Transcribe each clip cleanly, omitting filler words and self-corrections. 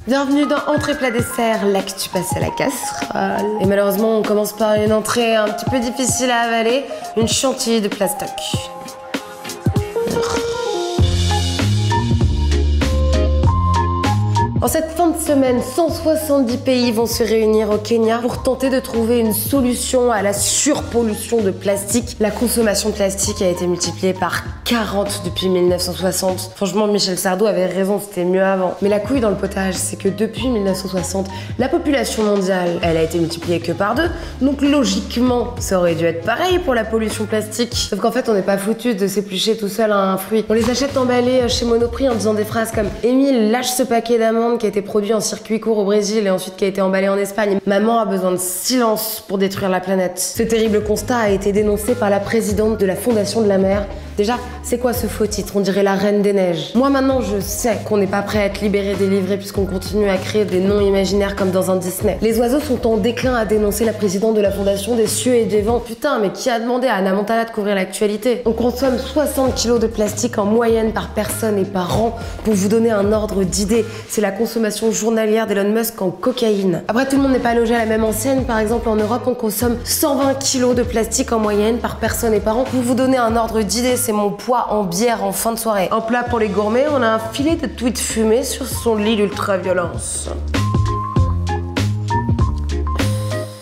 Bienvenue dans Entrée plat dessert, l'actu passe à la casserole. Et malheureusement, on commence par une entrée un petit peu difficile à avaler, une chantilly de plastoc. En cette fin de semaine, 170 pays vont se réunir au Kenya pour tenter de trouver une solution à la surpollution de plastique. La consommation de plastique a été multipliée par 40 depuis 1960. Franchement, Michel Sardou avait raison, c'était mieux avant. Mais la couille dans le potage, c'est que depuis 1960, la population mondiale, elle a été multipliée que par 2. Donc logiquement, ça aurait dû être pareil pour la pollution plastique. Sauf qu'en fait, on n'est pas foutu de s'éplucher tout seul un fruit. On les achète emballés chez Monoprix en disant des phrases comme « Émile, lâche ce paquet d'amandes qui a été produit en circuit court au Brésil et ensuite qui a été emballé en Espagne. Maman a besoin de silence pour détruire la planète. » Ce terrible constat a été dénoncé par la présidente de la Fondation de la Mer. Déjà, c'est quoi ce faux titre? On dirait la Reine des Neiges. Moi maintenant, je sais qu'on n'est pas prêt à être libéré, délivré, puisqu'on continue à créer des noms imaginaires comme dans un Disney. Les oiseaux sont en déclin, a dénoncé la présidente de la Fondation des cieux et des vents. Putain, mais qui a demandé à Anna Montana de couvrir l'actualité? On consomme 60 kg de plastique en moyenne par personne et par an. Pour vous donner un ordre d'idée, c'est la consommation journalière d'Elon Musk en cocaïne. Après, tout le monde n'est pas logé à la même enseigne. Par exemple, en Europe, on consomme 120 kg de plastique en moyenne par personne et par an. Pour vous donner un ordre d'idée, c'est mon poids en bière en fin de soirée. En plat pour les gourmets, on a un filet de tweets fumés sur son lit d'ultra-violence.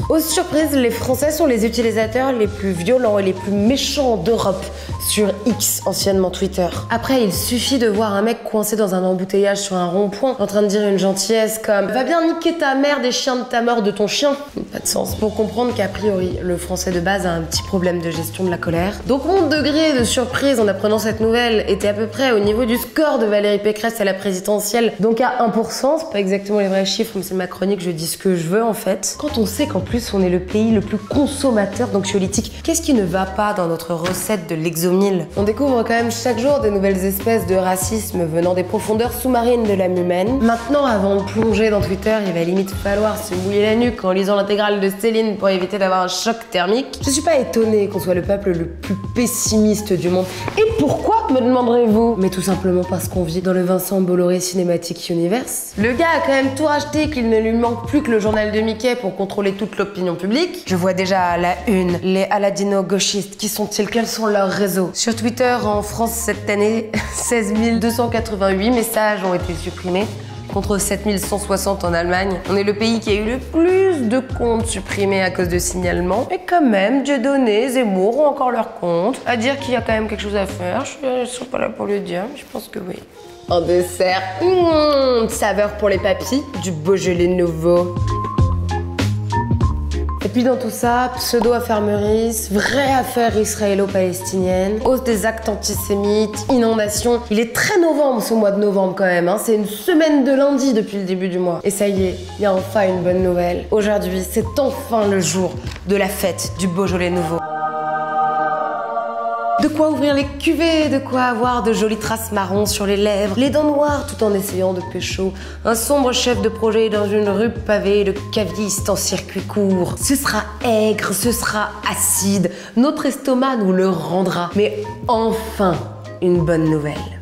Aux surprises, les Français sont les utilisateurs les plus violents et les plus méchants d'Europe sur X, anciennement Twitter. Après, il suffit de voir un mec coincé dans un embouteillage sur un rond-point en train de dire une gentillesse comme « Va bien niquer ta mère des chiens de ta mort de ton chien !» Pas de sens. Pour comprendre qu'a priori, le Français de base a un petit problème de gestion de la colère. Donc mon degré de surprise en apprenant cette nouvelle était à peu près au niveau du score de Valérie Pécresse à la présidentielle. Donc à 1%, c'est pas exactement les vrais chiffres, mais c'est ma chronique, je dis ce que je veux en fait. Quand on sait qu'en plus on est le pays le plus consommateur d'anxiolytiques, qu'est-ce qui ne va pas dans notre recette de l'exomil? On découvre quand même chaque jour de nouvelles espèces de racisme venant des profondeurs sous-marines de l'âme humaine. Maintenant, avant de plonger dans Twitter, il va limite falloir se mouiller la nuque en lisant l'intégrale de Céline pour éviter d'avoir un choc thermique. Je suis pas étonnée qu'on soit le peuple le plus pessimiste du monde. Et pourquoi, me demanderez-vous? Mais tout simplement parce qu'on vit dans le Vincent Bolloré Cinematic Universe. Le gars a quand même tout racheté, qu'il ne lui manque plus que le journal de Mickey pour contrôler toute l'opinion publique. Je vois déjà à la une les Aladino gauchistes. Qui sont-ils? Quels sont leurs réseaux? Sur Twitter, en France cette année, 16 288 messages ont été supprimés, contre 7160 en Allemagne. On est le pays qui a eu le plus de comptes supprimés à cause de signalements. Et quand même, Dieudonné, Zemmour ont encore leur compte. À dire qu'il y a quand même quelque chose à faire. Je suis pas là pour le dire, mais je pense que oui. En dessert, saveur pour les papilles, du Beaujolais nouveau. Et puis dans tout ça, pseudo-affaire Meurice, vraie affaire israélo-palestinienne, hausse des actes antisémites, inondations. Il est très novembre ce mois de novembre quand même, hein. C'est une semaine de lundi depuis le début du mois. Et ça y est, il y a enfin une bonne nouvelle. Aujourd'hui, c'est enfin le jour de la fête du Beaujolais nouveau. De quoi ouvrir les cuvées, de quoi avoir de jolies traces marron sur les lèvres, les dents noires tout en essayant de pécho. Un sombre chef de projet dans une rue pavée de cavistes en circuit court. Ce sera aigre, ce sera acide. Notre estomac nous le rendra. Mais enfin, une bonne nouvelle.